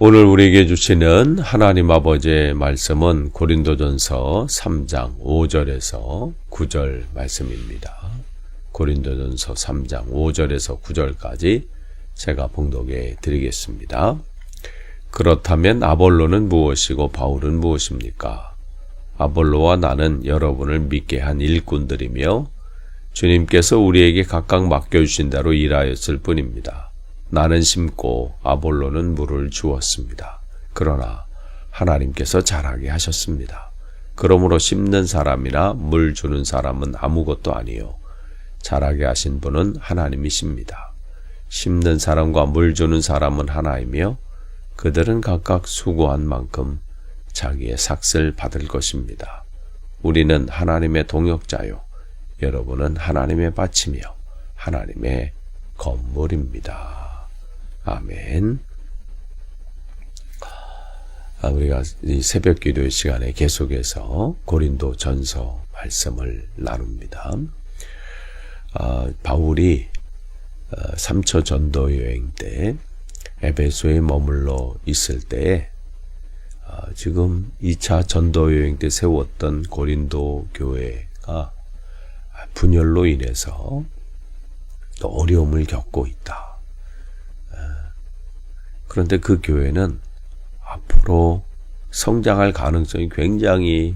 오늘 우리에게 주시는 하나님 아버지의 말씀은 고린도전서 3장 5절에서 9절 말씀입니다. 고린도전서 3장 5절에서 9절까지 제가 봉독해 드리겠습니다. 그렇다면 아볼로는 무엇이고 바울은 무엇입니까? 아볼로와 나는 여러분을 믿게 한 일꾼들이며 주님께서 우리에게 각각 맡겨주신 대로 일하였을 뿐입니다. 나는 심고 아볼로는 물을 주었습니다. 그러나 하나님께서 자라게 하셨습니다. 그러므로 심는 사람이나 물 주는 사람은 아무것도 아니요 자라게 하신 분은 하나님이십니다. 심는 사람과 물 주는 사람은 하나이며 그들은 각각 수고한 만큼 자기의 삭을 받을 것입니다. 우리는 하나님의 동역자요 여러분은 하나님의 밭이며 하나님의 건물입니다. 아멘. 우리가 이 새벽 기도의 시간에 계속해서 고린도 전서 말씀을 나눕니다. 바울이 3초 전도 여행 때 에베소에 머물러 있을 때 지금 2차 전도 여행 때 세웠던 고린도 교회가 분열로 인해서 또 어려움을 겪고 있다. 그런데 그 교회는 앞으로 성장할 가능성이 굉장히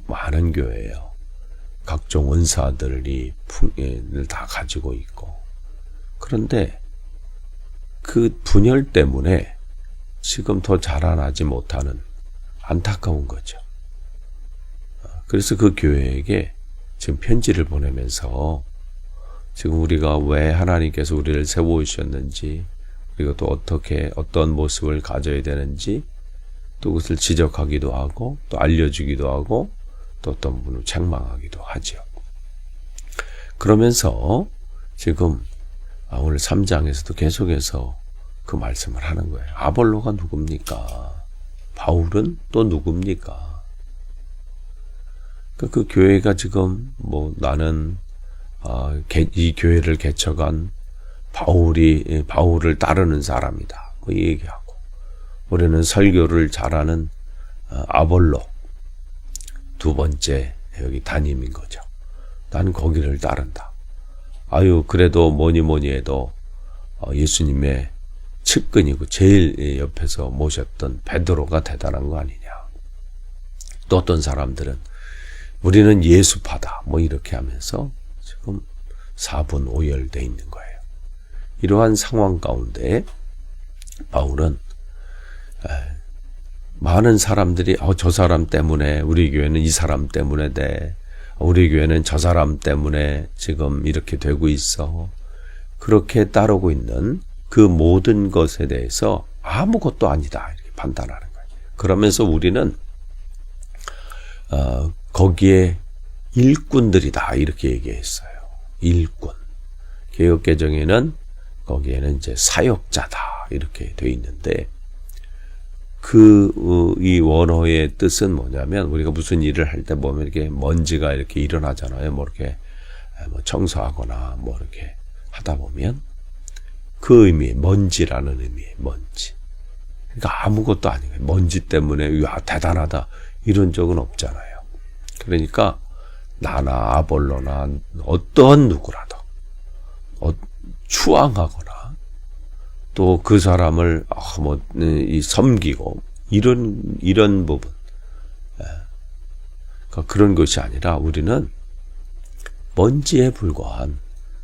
많은 교회예요. 각종 은사들이 다 가지고 있고. 그런데 그 분열 때문에 지금 더 자라나지 못하는 안타까운 거죠. 그래서 그 교회에게 지금 편지를 보내면서 지금 우리가 왜 하나님께서 우리를 세워주셨는지 그리고 또 어떤 모습을 가져야 되는지 또 그것을 지적하기도 하고 또 알려주기도 하고 또 어떤 분을 책망하기도 하죠. 그러면서 지금 오늘 3장에서도 계속해서 그 말씀을 하는 거예요. 아볼로가 누굽니까? 바울은 또 누굽니까? 그 교회가 지금 나는 이 교회를 개척한 바울을 따르는 사람이다. 얘기하고 우리는 설교를 잘하는 아볼로 두 번째 여기 담임인 거죠. 난 거기를 따른다. 그래도 뭐니 해도 예수님의 측근이고 제일 옆에서 모셨던 베드로가 대단한 거 아니냐. 또 어떤 사람들은 우리는 예수파다. 이렇게 하면서 지금 4분 오열돼 있는 거예요. 이러한 상황 가운데 바울은 많은 사람들이 저 사람 때문에 우리 교회는 이 사람 때문에 우리 교회는 저 사람 때문에 지금 이렇게 되고 있어. 그렇게 따르고 있는 그 모든 것에 대해서 아무것도 아니다 이렇게 판단하는 거예요. 그러면서 우리는 거기에 일꾼들이다 이렇게 얘기했어요. 일꾼. 개역개정에는 거기에는 이제 사역자다 이렇게 돼 있는데 이 원어의 뜻은 뭐냐면 우리가 무슨 일을 할 때 보면 이렇게 먼지가 이렇게 일어나잖아요. 이렇게 청소하거나 이렇게 하다 보면 그 의미 먼지라는 의미의 먼지. 그러니까 아무것도 아니에요. 먼지 때문에 대단하다 이런 적은 없잖아요. 그러니까 나나 아볼로나 어떤 누구라도 추앙하거나 또 그 사람을 섬기고 이런 부분 그런 것이 아니라 우리는 먼지에 불과한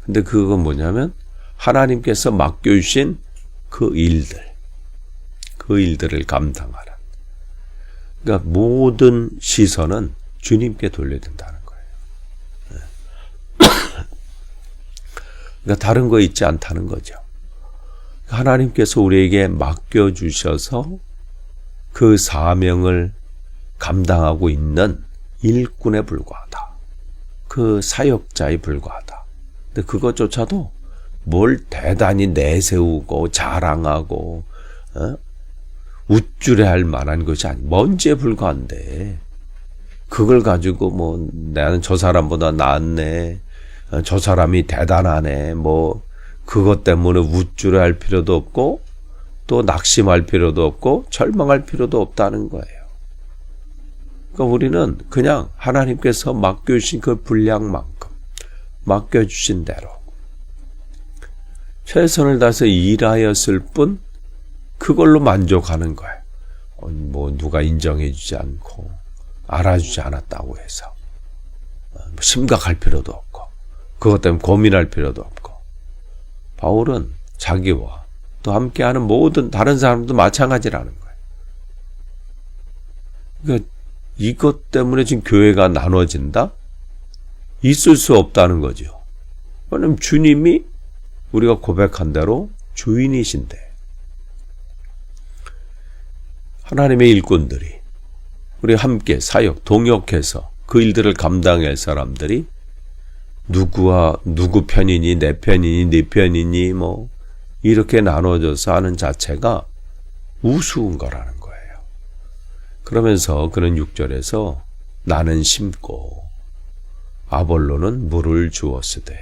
근데 그건 뭐냐면 하나님께서 맡겨주신 그 일들을 감당하는 그러니까 모든 시선은 주님께 돌려야 된다는 거예요. 그러니까 다른 거 있지 않다는 거죠. 하나님께서 우리에게 맡겨주셔서 그 사명을 감당하고 있는 일꾼에 불과하다. 그 사역자에 불과하다. 근데 그것조차도 뭘 대단히 내세우고 자랑하고 우쭐해할 만한 것이 아니 먼지에 불과한데 그걸 가지고 나는 저 사람보다 낫네 저 사람이 대단하네 그것 때문에 우쭐해할 필요도 없고 또 낙심할 필요도 없고 절망할 필요도 없다는 거예요. 그러니까 우리는 그냥 하나님께서 맡겨주신 그 분량만큼 맡겨주신 대로 최선을 다해서 일하였을 뿐 그걸로 만족하는 거예요. 뭐 누가 인정해주지 않고 알아주지 않았다고 해서 심각할 필요도 없고 그것 때문에 고민할 필요도 없고 바울은 자기와 또 함께하는 모든 다른 사람도 마찬가지라는 거예요. 그러니까 이것 때문에 지금 교회가 나눠진다? 있을 수 없다는 거죠. 왜냐하면 주님이 우리가 고백한 대로 주인이신데 하나님의 일꾼들이 우리 함께 사역, 동역해서 그 일들을 감당할 사람들이 누구 편이니 내 편이니 네 편이니 뭐 이렇게 나눠져서 하는 자체가 우스운 거라는 거예요. 그러면서 그는 6절에서 나는 심고 아볼로는 물을 주었으되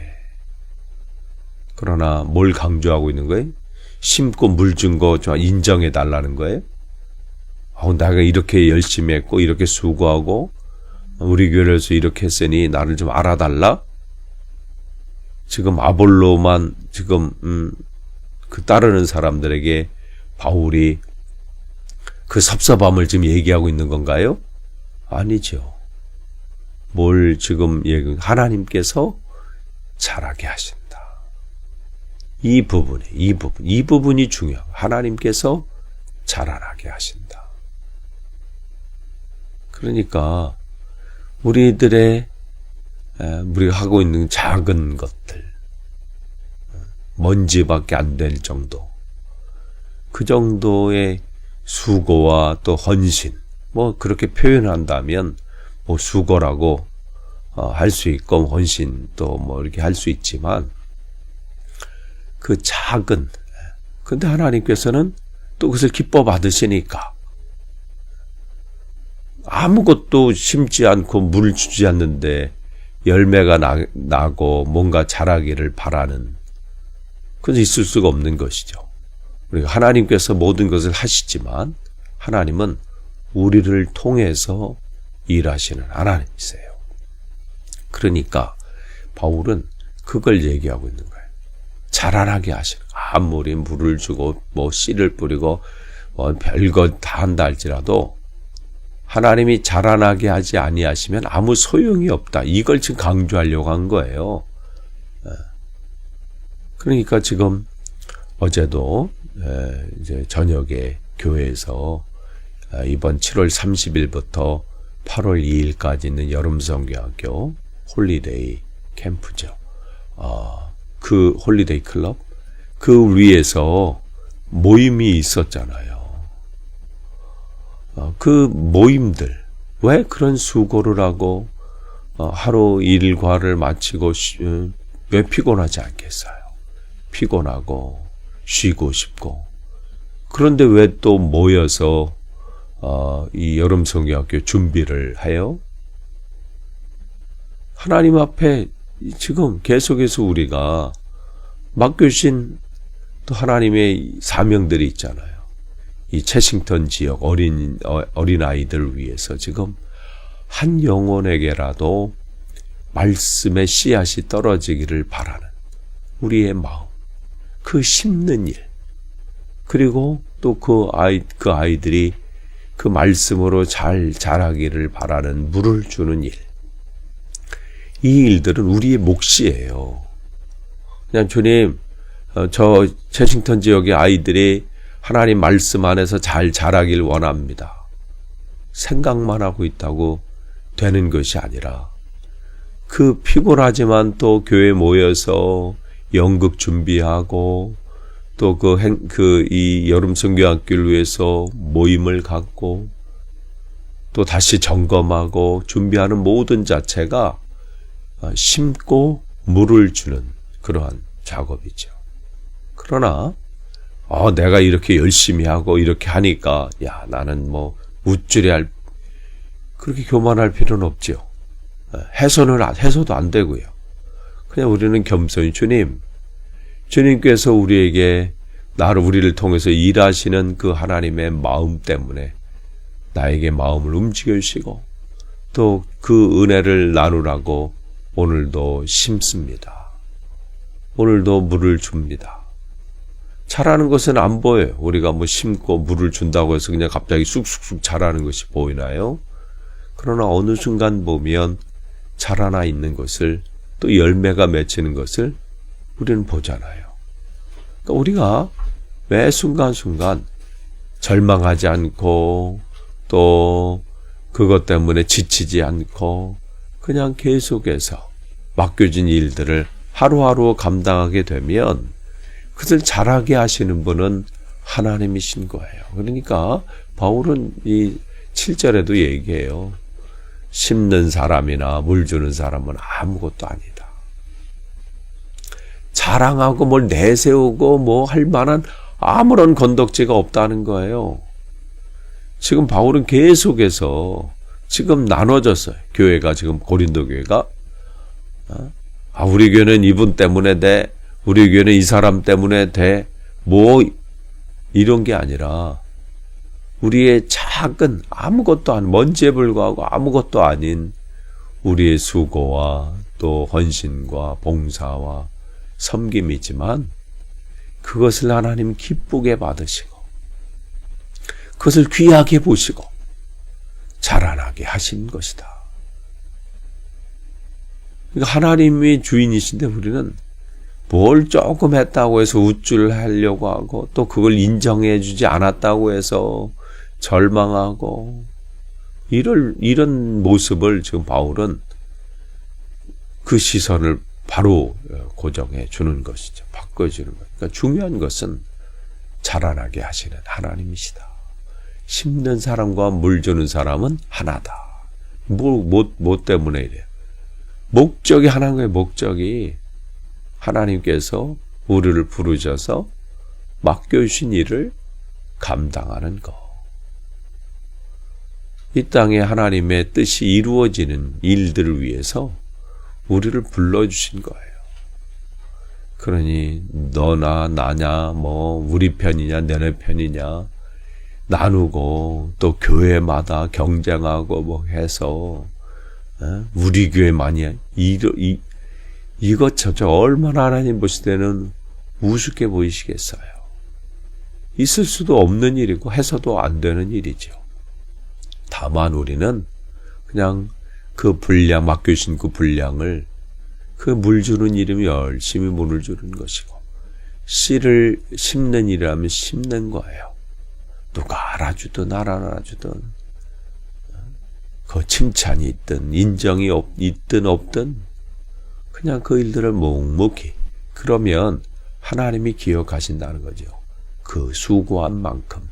그러나 뭘 강조하고 있는 거예요? 심고 물 준 거 인정해 달라는 거예요? 내가 이렇게 열심히 했고 이렇게 수고하고 우리 교회에서 이렇게 했으니 나를 좀 알아달라? 지금 아볼로만 지금 그 따르는 사람들에게 바울이 그 섭섭함을 지금 얘기하고 있는 건가요? 아니죠. 뭘 지금 하나님께서 잘하게 하신다. 이 부분이 중요하고 하나님께서 자라나게 하신다. 그러니까 우리가 하고 있는 작은 것들 먼지밖에 안 될 정도 그 정도의 수고와 또 헌신 뭐 그렇게 표현한다면 뭐 수고라고 할 수 있고 헌신 또 뭐 이렇게 할 수 있지만 그 작은 근데 하나님께서는 또 그것을 기뻐 받으시니까 아무것도 심지 않고 물을 주지 않는데 열매가 나고 뭔가 자라기를 바라는 그것은 있을 수가 없는 것이죠. 우리가 하나님께서 모든 것을 하시지만 하나님은 우리를 통해서 일하시는 하나님이세요. 그러니까 바울은 그걸 얘기하고 있는 거예요. 자라나게 하시는 아무리 물을 주고 뭐 씨를 뿌리고 뭐 별것 다 한다 할지라도 하나님이 자라나게 하지 아니하시면 아무 소용이 없다. 이걸 지금 강조하려고 한 거예요. 그러니까 지금 어제도 이제 저녁에 교회에서 이번 7월 30일부터 8월 2일까지 있는 여름성경학교 홀리데이 캠프죠. 그 홀리데이 클럽 그 위에서 모임이 있었잖아요. 그 모임들 왜 그런 수고를 하고 하루 일과를 마치고 왜 피곤하지 않겠어요? 피곤하고 쉬고 싶고 그런데 왜 또 모여서 이 여름성경학교 준비를 해요? 하나님 앞에 지금 계속해서 우리가 맡겨주신 또 하나님의 사명들이 있잖아요. 이 채싱턴 지역 어린아이들을 위해서 지금 한 영혼에게라도 말씀의 씨앗이 떨어지기를 바라는 우리의 마음, 그 심는 일, 그리고 또 그 아이들이 그 말씀으로 잘 자라기를 바라는 물을 주는 일. 이 일들은 우리의 몫이에요. 그냥 주님, 저 채싱턴 지역의 아이들이 하나님 말씀 안에서 잘 자라길 원합니다. 생각만 하고 있다고 되는 것이 아니라 그 피곤하지만 또 교회 모여서 연극 준비하고 또 이 여름 성경학교를 위해서 모임을 갖고 또 다시 점검하고 준비하는 모든 자체가 심고 물을 주는 그러한 작업이죠. 그러나 내가 이렇게 열심히 하고 이렇게 하니까 나는 뭐 우쭐해할 그렇게 교만할 필요는 없죠. 해서도 안 되고요. 그냥 우리는 겸손히 주님께서 우리에게 우리를 통해서 일하시는 그 하나님의 마음 때문에 나에게 마음을 움직여 주시고 또 그 은혜를 나누라고 오늘도 심습니다. 오늘도 물을 줍니다. 자라는 것은 안 보여요. 우리가 뭐 심고 물을 준다고 해서 그냥 갑자기 쑥쑥쑥 자라는 것이 보이나요? 그러나 어느 순간 보면 자라나 있는 것을 또 열매가 맺히는 것을 우리는 보잖아요. 그러니까 우리가 매 순간순간 절망하지 않고 또 그것 때문에 지치지 않고 그냥 계속해서 맡겨진 일들을 하루하루 감당하게 되면 그것을 잘하게 하시는 분은 하나님이신 거예요. 그러니까 바울은 이 7절에도 얘기해요. 심는 사람이나 물 주는 사람은 아무것도 아니다. 자랑하고 뭘 내세우고 뭐 할 만한 아무런 건덕지가 없다는 거예요. 지금 바울은 계속해서 지금 나눠졌어요. 교회가 지금 고린도 교회가 우리 교회는 이분 때문에 돼, 우리 교회는 이 사람 때문에 돼, 뭐 이런 게 아니라 우리의 작은 아무것도 아닌 먼지에 불과하고 아무것도 아닌 우리의 수고와 또 헌신과 봉사와 섬김이지만 그것을 하나님 기쁘게 받으시고 그것을 귀하게 보시고 자라나게 하신 것이다. 그러니까 하나님이 주인이신데 우리는 뭘 조금 했다고 해서 우쭐 하려고 하고 또 그걸 인정해 주지 않았다고 해서 절망하고 이런 모습을 지금 바울은 그 시선을 바로 고정해 주는 것이죠. 바꿔주는 것. 그러니까 중요한 것은 자라나게 하시는 하나님이시다. 심는 사람과 물 주는 사람은 하나다. 뭐 때문에 이래요? 목적이 하나인 거예요. 목적이 하나님께서 우리를 부르셔서 맡겨주신 일을 감당하는 것. 이 땅에 하나님의 뜻이 이루어지는 일들을 위해서 우리를 불러주신 거예요. 그러니 너나 나냐 뭐 우리 편이냐 너네 편이냐 나누고 또 교회마다 경쟁하고 뭐 해서 우리 교회만이야 이것저것 얼마나 하나님 보실 때는 우습게 보이시겠어요. 있을 수도 없는 일이고 해서도 안 되는 일이죠. 다만 우리는 그냥 그 분량 맡겨주신 그 분량을 그 물 주는 일이면 열심히 물을 주는 것이고 씨를 심는 일이라면 심는 거예요. 누가 알아주든 안 알아주든 그 칭찬이 있든 인정이 있든 없든 그냥 그 일들을 묵묵히 그러면 하나님이 기억하신다는 거죠. 그 수고한 만큼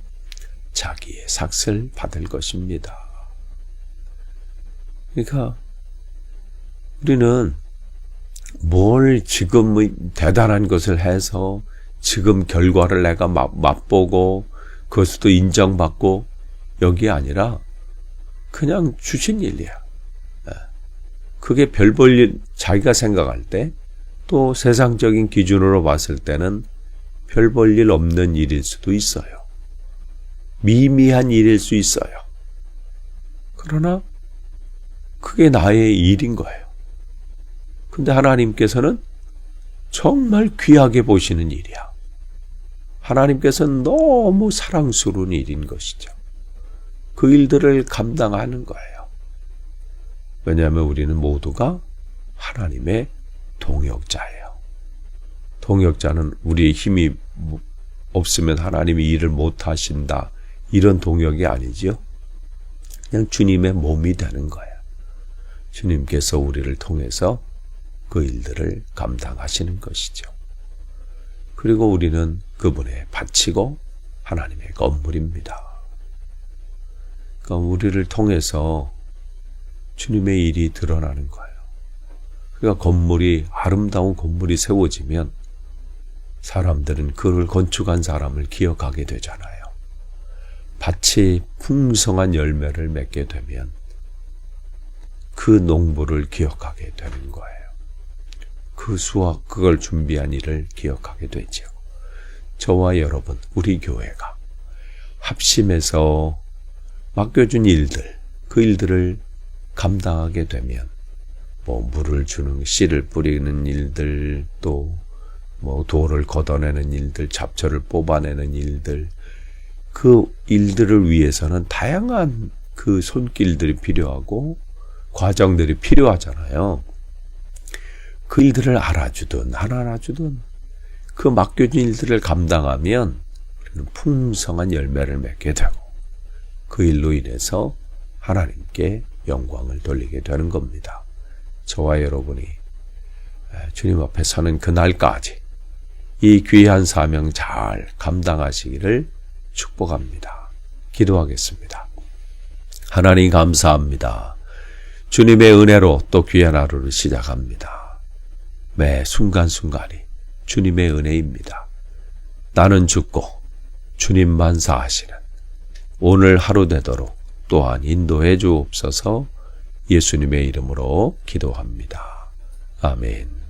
자기의 삭을 받을 것입니다. 그러니까 우리는 뭘 지금 대단한 것을 해서 지금 결과를 내가 맛보고 그것도 인정받고 여기 아니라 그냥 주신 일이야. 그게 별 볼 일 자기가 생각할 때 또 세상적인 기준으로 봤을 때는 별 볼 일 없는 일일 수도 있어요. 미미한 일일 수 있어요. 그러나 그게 나의 일인 거예요. 근데 하나님께서는 정말 귀하게 보시는 일이야. 하나님께서는 너무 사랑스러운 일인 것이죠. 그 일들을 감당하는 거예요. 왜냐하면 우리는 모두가 하나님의 동역자예요. 동역자는 우리의 힘이 없으면 하나님이 일을 못하신다. 이런 동역이 아니죠. 그냥 주님의 몸이 되는 거예요. 주님께서 우리를 통해서 그 일들을 감당하시는 것이죠. 그리고 우리는 그분에 바치고 하나님의 건물입니다. 그러니까 우리를 통해서 주님의 일이 드러나는 거예요. 그러니까 건물이 아름다운 건물이 세워지면 사람들은 그를 건축한 사람을 기억하게 되잖아요. 밭이 풍성한 열매를 맺게 되면 그 농부를 기억하게 되는 거예요. 그 수확, 그걸 준비한 일을 기억하게 되죠. 저와 여러분, 우리 교회가 합심해서 맡겨준 일들, 그 일들을 감당하게 되면 물을 주는, 씨를 뿌리는 일들, 또 돌을 걷어내는 일들, 잡초를 뽑아내는 일들, 그 일들을 위해서는 다양한 그 손길들이 필요하고 과정들이 필요하잖아요. 그 일들을 알아주든 안 알아주든 그 맡겨진 일들을 감당하면 우리는 풍성한 열매를 맺게 되고 그 일로 인해서 하나님께 영광을 돌리게 되는 겁니다. 저와 여러분이 주님 앞에 서는 그날까지 이 귀한 사명 잘 감당하시기를 축복합니다. 기도하겠습니다. 하나님 감사합니다. 주님의 은혜로 또 귀한 하루를 시작합니다. 매 순간순간이 주님의 은혜입니다. 나는 죽고 주님만 사하시는 오늘 하루 되도록 또한 인도해 주옵소서. 예수님의 이름으로 기도합니다. 아멘.